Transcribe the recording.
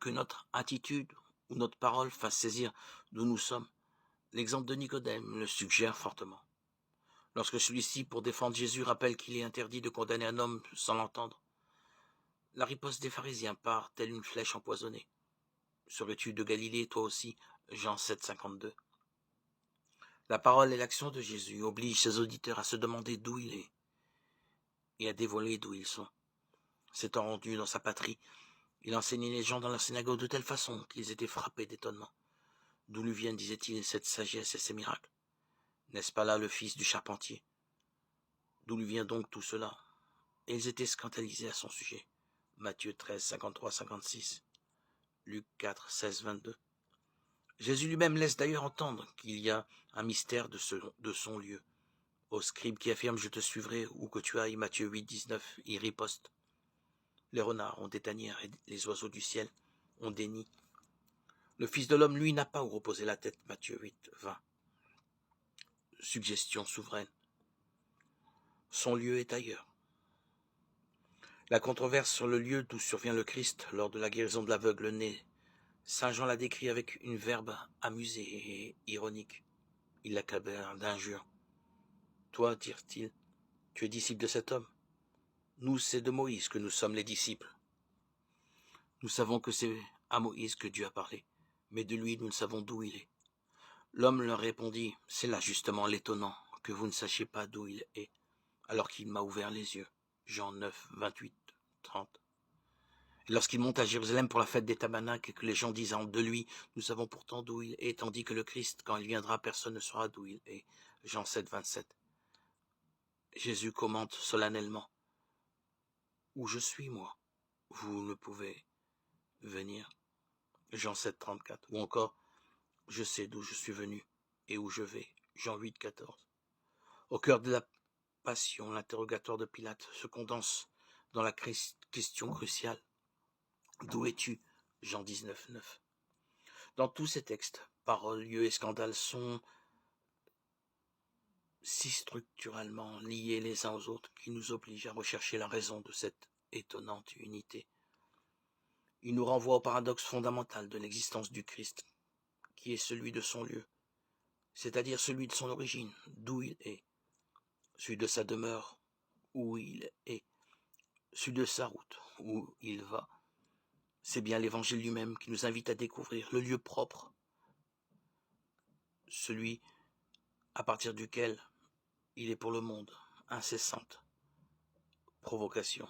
que notre attitude ou notre parole fasse saisir d'où nous sommes. L'exemple de Nicodème le suggère fortement. Lorsque celui-ci, pour défendre Jésus, rappelle qu'il est interdit de condamner un homme sans l'entendre, la riposte des pharisiens part telle une flèche empoisonnée. Serais-tu de Galilée, toi aussi? Jean 7, 52. La parole et l'action de Jésus obligent ses auditeurs à se demander d'où il est et à dévoiler d'où ils sont. S'étant rendu dans sa patrie, il enseignait les gens dans la synagogue de telle façon qu'ils étaient frappés d'étonnement. D'où lui viennent, disait-il, cette sagesse et ces miracles? N'est-ce pas là le fils du charpentier? D'où lui vient donc tout cela? Et ils étaient scandalisés à son sujet. Matthieu 13, 53, 56. Luc 4, 16, 22. Jésus lui-même laisse d'ailleurs entendre qu'il y a un mystère de son lieu. Au scribe qui affirme « Je te suivrai où que tu ailles » Matthieu 8, 19, il riposte. Les renards ont des tanières et les oiseaux du ciel ont des nids. Le Fils de l'homme, lui, n'a pas où reposer la tête Matthieu 8, 20. Suggestion souveraine. Son lieu est ailleurs. La controverse sur le lieu d'où survient le Christ lors de la guérison de l'aveugle né, Saint Jean la décrit avec une verbe amusée et ironique. Il l'accabla d'injures. Toi, dirent-ils, tu es disciple de cet homme. Nous, c'est de Moïse que nous sommes les disciples. Nous savons que c'est à Moïse que Dieu a parlé, mais de lui nous ne savons d'où il est. L'homme leur répondit, c'est là justement l'étonnant, que vous ne sachiez pas d'où il est, alors qu'il m'a ouvert les yeux. Jean 9, 28, 30. Et lorsqu'il monte à Jérusalem pour la fête des tabernacles et que les gens disent de lui, nous savons pourtant d'où il est, tandis que le Christ, quand il viendra, personne ne saura d'où il est. Jean 7, 27. Jésus commente solennellement, où je suis, moi, vous ne pouvez venir. Jean 7, 34. Ou encore, je sais d'où je suis venu et où je vais. Jean 8, 14. Au cœur de la passion, l'interrogatoire de Pilate se condense dans la question cruciale. D'où es-tu? Jean 19, 9. Dans tous ces textes, paroles, lieux et scandales sont si structurellement liés les uns aux autres qu'ils nous obligent à rechercher la raison de cette étonnante unité. Ils nous renvoient au paradoxe fondamental de l'existence du Christ, qui est celui de son lieu, c'est-à-dire celui de son origine, d'où il est, celui de sa demeure, où il est, celui de sa route, où il va. C'est bien l'Évangile lui-même qui nous invite à découvrir le lieu propre, celui à partir duquel il est pour le monde, incessante provocation.